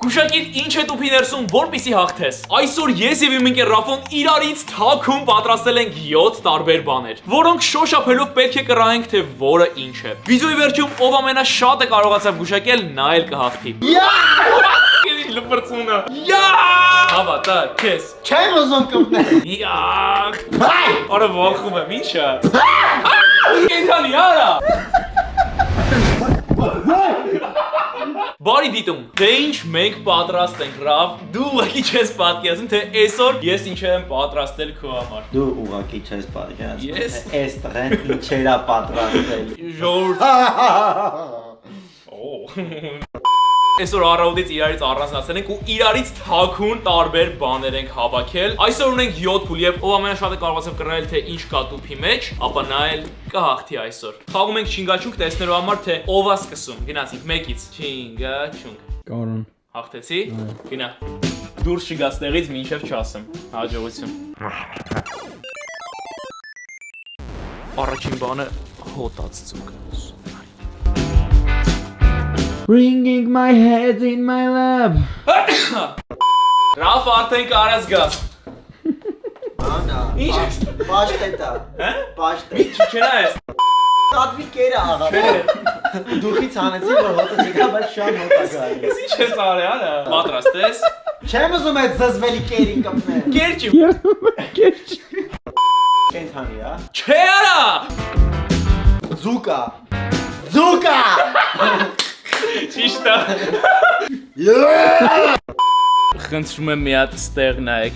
Գուշակիր ինչ է տուփի ներսում, որպեսզի հաղթես։ Այսօր ես եւ իմ ընկեր Ռաֆոն իրարից թաքուն պատրաստել ենք 7 տարբեր բաներ, որոնք շոշափելով պետք է կռահենք, թե որը ինչ է։ Վիդեոյի վերջում ով ամենաշատը կարողացավ գուշակել, նա էլ կհաղթի։ Լպրծունը։ Հավատա, քեզ։ Չեմ ուզում կպնել։ Արա վախում եմ, ի՞նչ է։ Կենթանի արա։ Բարի դիտում, դե ինչ մենք պատրաստ ենք, Ռավ, դու ուղղակի չես պատկերացնում, թե այսօր ես ինչեր եմ պատրաստել քո համար։ Դու ուղղակի չես պատկերացնում, Ես։ թե այս տղեն ինչեր է պատրաստել։ Ժողովուրդ։ Այսօր առավոտից իրարից առանձնացել ենք ու իրարից թաքուն տարբեր բաներ ենք հավաքել։ Այսօր ունենք 7 փուլ եւ ով ամենաշատը կարողացավ կռահել, թե ինչ կա տուփի մեջ, ապա նա էլ կհաղթի այսօր։ Խաղում ենք չինգաչունգ տեսնելու համար, թե ով է սկսում։ Գնացինք 1-ից չինգաչունգ։ Կարոն։ Հաղթեցի։ Գնա։ Դուրս չգա ստեղից մինչև չասեմ։ Հաջողություն։ Առաջին բանը հոտած ծուկը։ Bringing my head in my lap. Ռաֆ արդեն կարած գաս։ Անա։ Ինչ է։ Պաշտետա։ Հա։ Պաշտետ։ Ինչ չնա ես։ Կատվի կերը աղա։ Դուխից հանեցի, որ հոտը չկա, բայց շան հոտա գալի։ Ես ինչ ես արել, արա։ Պատրաստ ես։ Չեմ ուզում այդ զզվելի կերին կպնել։ Կերճի։ Կերճ։ Կենթանի, հա։ Չէ արա։ Ձուկա։ Ձուկա։ Ճիշտ է։ Խնդրում եմ մի հատ ստեղ նայեք։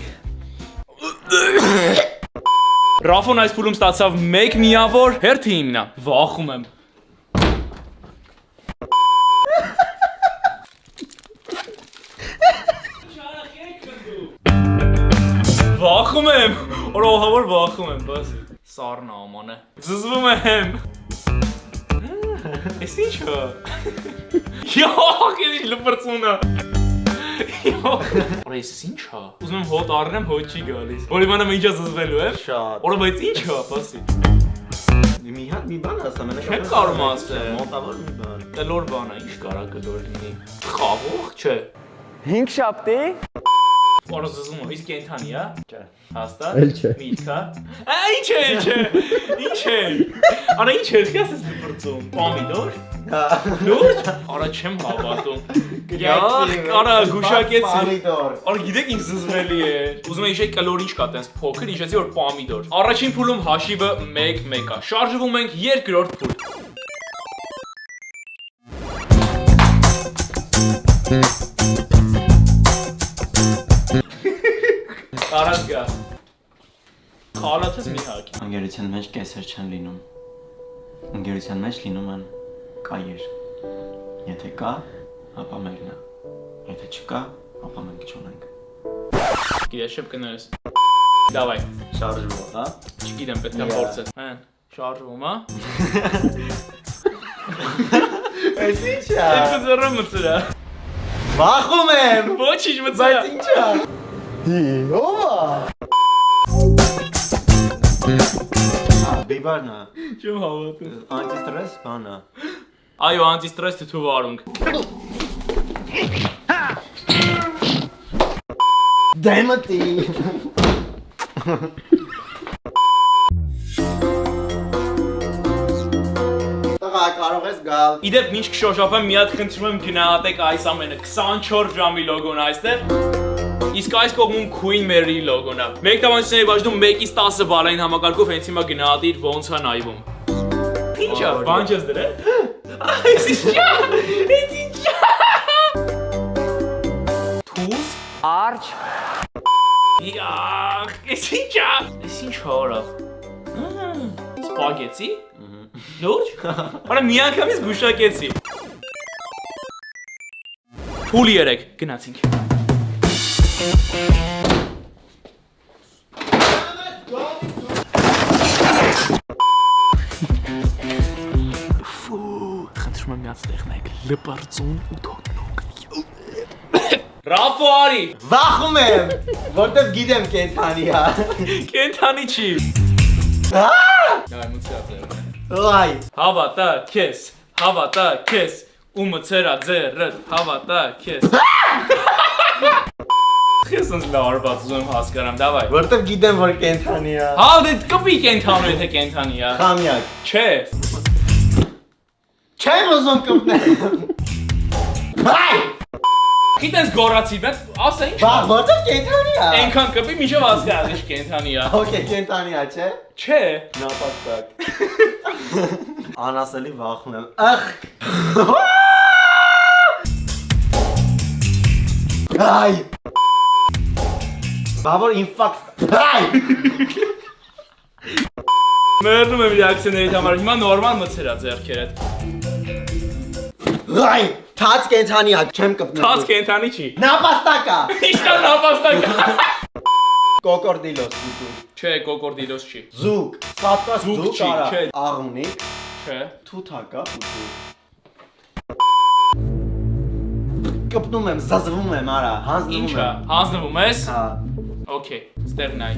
Ռաֆոն այս փուլում ստացավ 1 միավոր, հերթի իմն է։ Վախում եմ։ Վախում եմ։ Օրողավոր վախում եմ, բասի։ Սառն աման է։ Զզվում եմ։ Ես ինչ է։ Յող, ես լպրծունը։ Յող։ Ես ինչ է։ Ուզում եմ հոտ առնեմ, հոտ չի գալիս։ Որ իմանամ ինչա զզվելու է։ Շատ։ Որը բայց ինչ է, բասի։ Մի հատ մի բան ասա, մենակ Չեմ կարող ասել։ մոտավոր մի բան։ Կլոր բան է, ինչ կարա կլոր լինի։ Խաղող չէ։ 5 շաբթի։ Որը զզվում է, իսկ կենթանի է։ Չէ։ Հաստատ։ Էլ չէ։ Միտք է։ Ինչ է, ինչ է։ Ինչ է։ Արա ինչ է, ես ես լպրծում։ Պամիդոր։ Լուրջ։ Արա չեմ հավատում։ Արա գուշակեցի։ Պամիդոր։ Արա գիտեք ինչ զզվելի է։ Ուզում եմ իշեի կլոր ինչ կա տենց փոքր, իշեցի որ պամիդոր։ Առաջին փուլում հաշիվը 1-1 է։ Շարժվում ենք երկրորդ փուլ։ Արած գա։ Խալաթս մի հակի։ Ընկերության մեջ կեսեր չեն լինում։ Ընկերության մեջ լինում են կայեր։ Եթե կա, ապա մեկն է։ Եթե չկա, ապա մենք չունենք։ Գիտես շփ կներես։ Դավայ։ Շարժվում, հա։ Չգիտեմ, պետք է փորձել։ Հեն, շարժվում, հա։ Այս ի՞նչ է։ Երկու ձեռը մտցրա։ Վախում եմ։ Ոչինչ Բայց մտցրա։ ի՞նչ է։ Ո՞վ է։ Բիբարն է։ Չեմ հավատում։ Անտիստրես բան է։ Այո, անտիստրես թթու վարունգ։ Դեմտի։ Տղա, կարող ես գալ։ Իդեպ ինչ կշոշափեմ, մի հատ խնդրում եմ գնահատեք այս ամենը 24 ժամի լոգոն այստեղ։ Իսկ այս կողմում Queen Mary լոգոն է։ Մեկ տավանությունների բաժնում 1-ից 10 բալային համակարգով հենց հիմա գնահատիր ոնց է նայվում։ Ինչ է, բան չես դրել։ Այս ինչ է։ Այս ինչ է։ Թուզ Արջ։ Յախ, այս ինչ է։ Այս ինչ հորա։ Սպագեցի։ Լուրջ։ Արա մի անգամից գուշակեցի։ Փուլ 3 գնացինք։ Խնդրում եմ մի հատ ստեղ նայեք, լպարծուն ու թոտնոկ։ Ռաֆո արի։ Վախում եմ, որտեվ գիտեմ կենթանի է։ Կենթանի չի։ Հա։ Այ մցած է։ Այ։ Հավատա քեզ, ու մցերա ձեռդ, հավատա քեզ։ Ես ինձ լարված ուզում հասկանամ, դավայ։ Որտեվ գիտեմ որ կենթանի է։ Հա, դե կպի կենթանու եթե կենթանի է։ Խամյակ։ Չէ։ Չեմ ուզում կպնել։ Հայ։ Գիտես գորացի, բայց ասա ինչ։ Բա որտեվ կենթանի է։ Այնքան կպի մինչև հասկանաս ինչ կենթանի է։ Okay, կենթանի է, չէ։ Չէ։ Նապաստակ։ Անասելի վախում եմ։ Ախ։ Այ։ Բավոր ինֆակտ։ Այ։ Մերնում եմ ռեակցիաների համար, հիմա նորմալ մցերա ձեռքերդ։ Այ, թաց կենթանի է, չեմ կպնել։ Թաց կենթանի չի։ Նապաստակա։ Ինչքա նապաստակ։ Կոկորդիլոս դու։ Չէ, կոկորդիլոս չի։ Զուկ, սատկած Զուկ զուկ չի, արա։ չէ։ Աղմնիկ, Չէ։ թութակա ու կպնում եմ, զազվում եմ, արա, հանձնվում Ինչա, եմ։ հանձնվում ես։ Հա։ Okay, ստեղ նայ։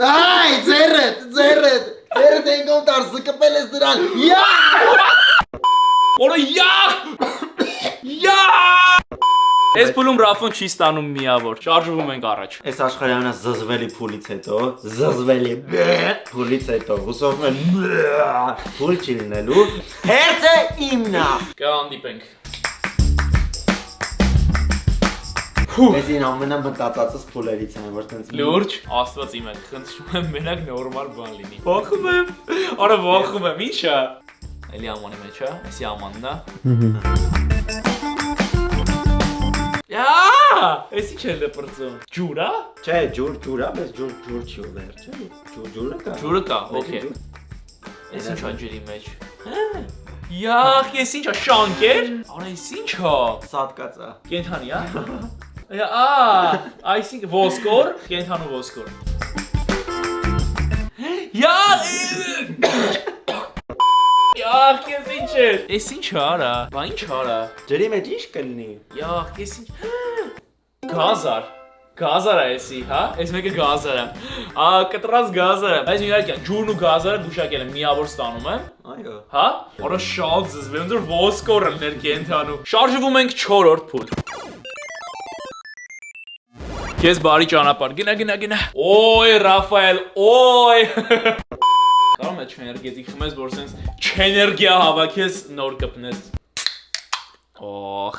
Այ, ձերդ ենգով տարսը կպել ես դրան։ Յա! Որը յա! Այս փուլում Ռաֆոն չի ստանում միավոր։ Շարժվում ենք առաջ։ Այս աշխարհի ամենազզվելի փուլից հետո, զզվելի փուլից հետո, հուսով եմ փուլ չի լինելու։ Հերթը իմն է։ Կհանդիպենք։ Ես ին ամենամտածածս փուլերից եմ, որ տենց Լուրջ, Աստված իմ հետ, խնդրում եմ մենակ նորմալ բան լինի։ Ողում եմ։ Արա ողում եմ, ի՞նչա։ Էլի ամանի մեջ է, էսի ամանն է։ Յա! Էսի չէ լպրծում։ Ջուր է։ Չէ, ջուր է, բայց ջուր չի ուղեր, չէ։ Ջուրը կա։ Ջուրը կա, okay։ Էս ինչա ջրի մեջ։ Յախ, ես ինչա շանկեր։ Արա էս ինչա։ Սատկած է։ Կենթանի է։ Այսինքն ոսկոր, կենթանու ոսկոր։ Յախ, ես ինչ է։ Էս ինչ արա։ Բա ինչ արա։ Ջրի մեջ ինչ կլինի։ Յախ, ես ինչ։ Գազար։ Գազար է էսի, հա։ Էս մեկը գազար է։ Կտրած գազար է։ Այս իհարկե ջուրն ու գազարը գուշակել եմ, միավոր ստանում եմ։ Այո։ Հա։ Արա շատ զզվեմ, դեռ ոսկորը ներ կենթանու։ Շարժվում ենք 4-րդ փուլ։ Քեզ բարի ճանապարհ։ Գնա։ Օյ, Ռաֆայել, օյ։ Կարո՞ղ ես չեներգետիկ խմես, որ սենց չեներգիա հավաքես, նոր կպնես։ Օխ։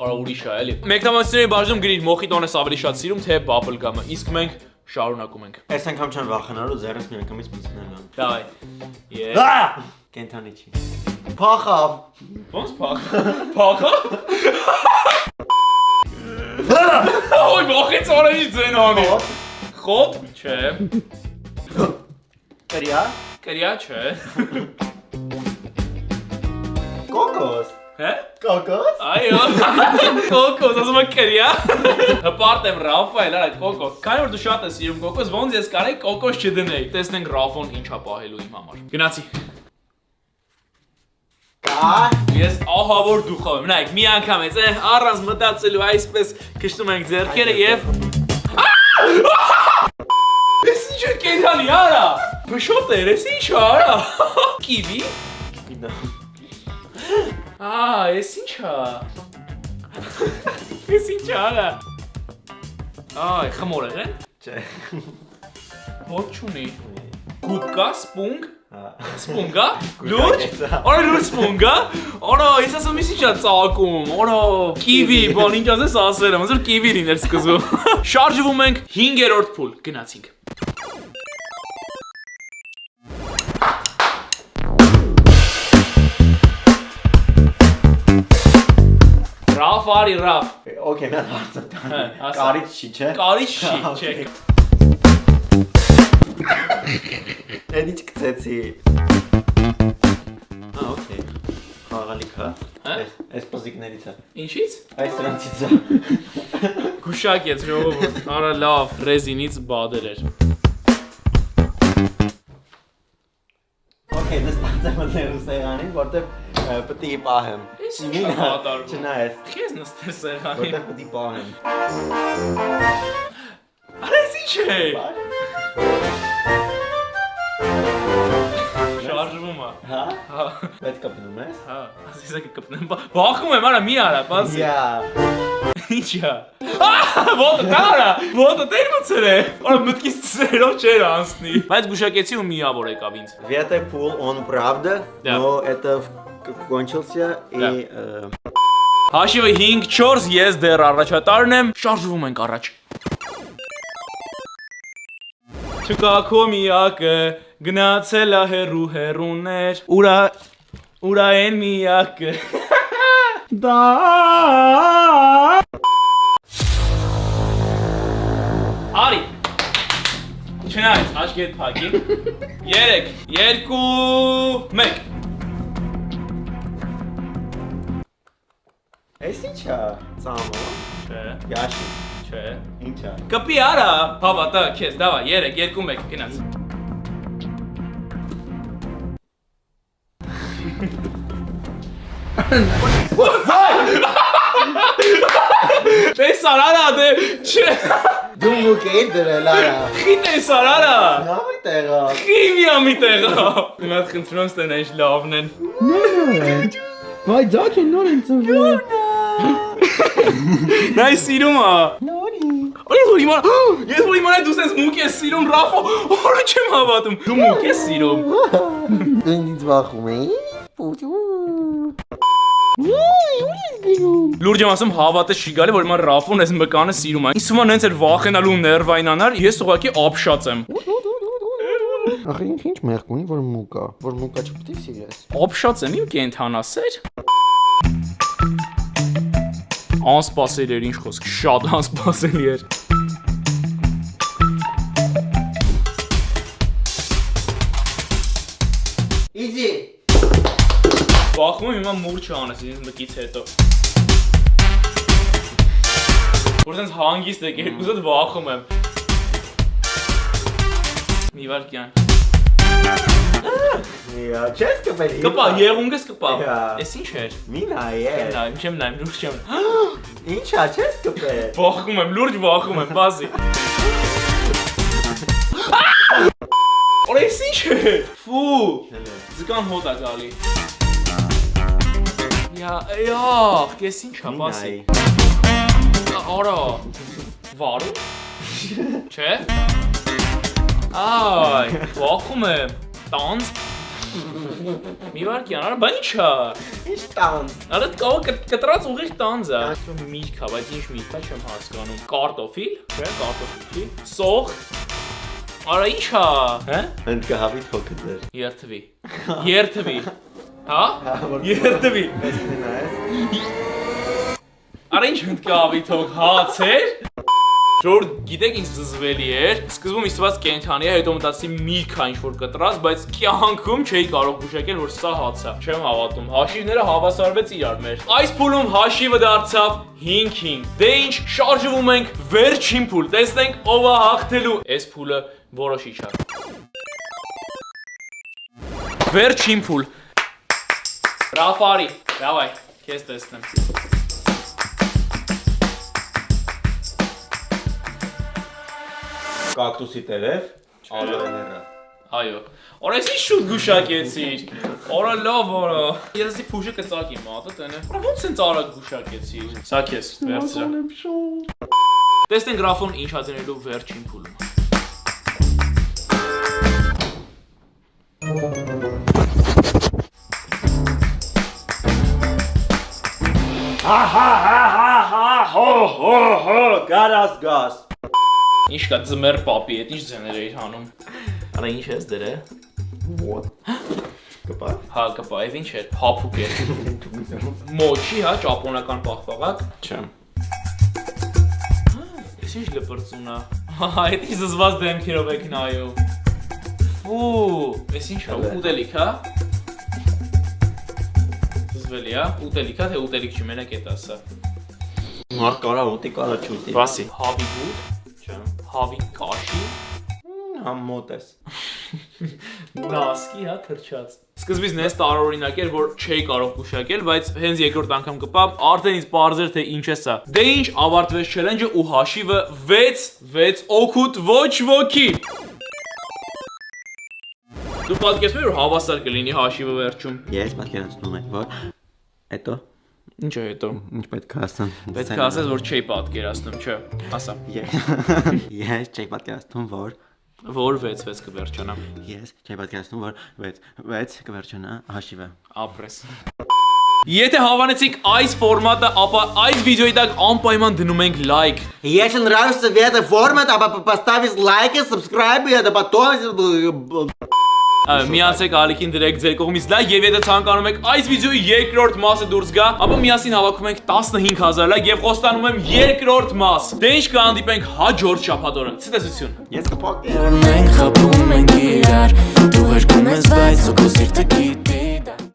Արա ուրիշ է, էլի։ Մեկնաբանությունների բաժնում գրիր մոխիտոն ես ավելի շատ սիրում, թե բաբլգամը, իսկ մենք շարունակում ենք։ Այս անգամ չեմ վախենալու, ձեռս միանգամից պիցնել եմ։ Դավայ։ Կենթանի չի։ Փախավ։ Ոնց փախա։ Օй, ողից օրենի ձեն անի։ Խոտ։ Չէ։ Կրիա։ Կրիա չէ։ Կոկոս։ Հե։ Կոկոս։ Այո։ Կոկոս, ասում եմ կրիա։ Հպարտ եմ Ռաֆայել, արա կոկոս։ Քանի որ դու շատ ես սիրում կոկոս, ոնց ես կարեի կոկոս չդնեի։ Տեսնենք Ռաֆոն ինչա պահելու իմ համար։ Գնացի։ Ես ահա որ դու խաղում, նայեք, մի անգամ ես, առանց մտածելու այսպես քշնում ենք ձեռքերը եւ Էս ինչ է կենթանի արա։ Բշոտ էր, էս ինչ արա։ Կիվի։ Էս ինչ է։ Էս ինչ արա։ Այ, խմորեղ է։ Չէ։ Ոչ չունի։ Գուբկա, սպունգ։ Սպունգա։ Լուրջ։ Արա լուրջ սպունգա։ Արա, ես ասում եմ ինչա ծաղկում։ Արա, կիվի, բան ինչ ասես ասել եմ, ոնց որ կիվի լիներ սկզբում։ Շարժվում ենք 5-րդ փուլ, գնացինք։ Ռաֆ արի, Ռաֆ։ Okay, նա հարցը տանի։ ասա։ Կարիճ չի, չէ։ Կարիճ չի, չէ։ Էդ ինչ գցեցի։ Okay։ Խաղալիք հա։ Այս պոզիկներից է։ Ինչից։ Այս սրանցից է։ Գուշակեց ժողովուրդ, արա լավ, ռեզինից բադեր էր։ Okay, նստած եմ ներու սեղանին, որտեվ պետք է պահեմ։ Ինչ է կատարվում։ Չնայես։ Քեզ նստես սեղանին։ Որտեվ պետք է պահեմ։ Արա ինչ է։ շարժվում է։ Հա։ Հա։ Պետք է բնում ես։ Հա, ասես է կպնեմ։ Բախում եմ, արա մի արա, բացի։ Ինչա։ Ոտը տարա, ոտը տերմցեր է։ Արա մտքից ծերով չէր անցնի։ Բայց գուշակեցի ու միավոր եկավ ինձ։ Вето пул, он правда, но это кончился и Հաշիվը 5-4, ես դեռ առաջատարն եմ, շարժվում ենք առաջ։ Չկա քո միակը, գնացել է հերուներ, ուրա են միակը։ Da. Արի, չնայց, աչքի հետ պակի, 3, 2, 1 Էս ինչա, ծամո, Չէ, Յաշի, չէ ինչա։ Կպի արա, հավատա քեզ, դավա, 3, 2, 1, գնաց Տեսար արա, դե, չէ Դու մուկեի դրել արա։ Խի տեսար արա Նավի տեղա։ Խիմիա մի տեղա Հիմա խնդրում ստեն այս լավն են Vay da che non entro. Նա է սիրում ա Արի որ իմանա, ես որ իմանա դու սենց մուկ ես սիրում Ռաֆո, որը չեմ հավատում Դու մուկ ես սիրում Ինձ վախում էի։ Լուրջ եմ ասում հավատը չի գալի, որ իման Ռաֆոն ես մկանը սիրում ա Ինձ թվում է նենց էր վախենալու ներվայնանար, ես ուղղակի ապշած եմ Ախ ինք ինչ մեղք ունի, որ մուկա չպետք է սիրես։ Ապշած եմ իմ կենթանասեր Անսպասելի էր ինչ խոսք, շատ անսպասելի էր Իզի։ Վախում եմ հիմա մուրջ անես ինձ մկից հետո Որ սենց հանգիստ եք, երկուսդ վախում եմ Մի վարկյան Յա, չես կպել։ Կպա, եղունգս կպա Հա։ Ես ինչ էր Մի նայե։ Չեմ նայմ, լուրջ չեմ Ինչա, չես կպել։ Վախում եմ, լուրջ վախում եմ, բազի Օր ես ինչ է Ֆու, զկան հոտ է գալի Յախ, ես ինչ է, բազի Արա, վարու Չէ Այ, վախում եմ Տանձ Մի վարկյան, արա, բան ինչ է Ինչ տան։ Արա կտրած ուղիղ տանձ է Միրք է, բայց ինչ միրք է չեմ հասկանում Կարտոֆիլ, չէ, կարտոֆիլ Սող Արա ինչ է, հե Ընդգահավի թոքը դեր։ Երթվի Հա, երթվի Արա ինչ ընդգահավի թոք, հաց էր Ժոր գիտեք ինչ զզվելի էր, սկզբում իստված կենթանի է, հետո մտածի միրգ է ինչ-որ կտրած, բայց կյանքում չէի կարող գուշակել, որ սա հաց է, չեմ հավատում, հաշիվները հավասարվեց իրար մեր Այս փուլում հաշիվը դարձավ 5-5, դե ինչ շարժվում ենք վերջին փուլ, տեսնենք ով է հաղթելու, այս փուլը որոշիչ է Վերջին փուլ Ռաֆարի, դավայ, քեզ տեսնեմ Կակտուսի տերև, ալոեներա։ Այո, օր ես ինչ շուտ գուշակեցիր, օրա լավ օրա Ես ասի փուշը կծակի մատը տենը, օրա ոնց են արագ գուշակեցիր Սա քեզ, վերցրա Տեսնենք գրաֆոն ինչ հազենելու վերջին փուլում Հո, գարաս գաս։ Ինչ կա ձմեր պապի հետ, ինչ ձեներ էիր հանում Արա ինչ ես դերը What? Կպա։ Հա կպա, եվ ինչ էր, հապուկ էր Մոչի, հա, ճապոնական պաղպաղակ Չեմ։ Ես ինչ լպրծուն է Հա, հետ ինչ զզված դեմքերով եք նայում Ֆու, ես ինչ է, ուտելիք, հա Զզվելի, հա, ուտելիք, հա, թե ուտելիք չի, մենակ էտ ասա Մարդ կարա ուտի, կարա չուտի։ Վասի, հավի բուտ, Չեմ։ հավի կաշի Համ մոտ ես։ Նասկի, հա, թրջած Սկզբից նես տարօրինակ էր, որ չէի կարող գուշակել, բայց հենց երկրորդ անգամ կպա, արդեն ինձ պարզ էր, թե ինչ է սա Դե ինչ, ավարտվեց չելենջը ու հաշիվը 6 օգուտ ոչ ոքի Դու պատկերացնում ես որ հավասար կլինի հաշիվը վերջում։ Ես պատկերացնում եմ, որ հետո Ինչ է հետո։ ինչ պետք է ասեմ։ Պետք է ասես որ չի պատկերացնում, չէ։ Ասա։ Ես չի պատկերացնում, որ Որ 6 կվերջանա։ Ես չի պատկերացնում, որ 6 կվերջանա հաշիվը։ Ապրես։ Եթե հավանեցիք այս ֆորմատը, ապա այս վիդեոյի տակ անպայման дնում ենք լայք։ Если нравится этот формат, поставить лайки, subscribe и это потом Միացեք ալիքին դրեք ձեր կողմից լայք եւ եթե ցանկանում եք այս վիդեոյի երկրորդ մասը դուրս գա, ապա միասին հավաքում ենք 15000 լայք եւ խոստանում եմ երկրորդ մաս։ Դե ինչ կհանդիպենք հաջորդ շաբաթօրը։ Ցտեսություն։ Ես կփոխեմ։ Մենք խփում ենք իրար, դու հերքում ես, բայց ու քո սիրտը գիտի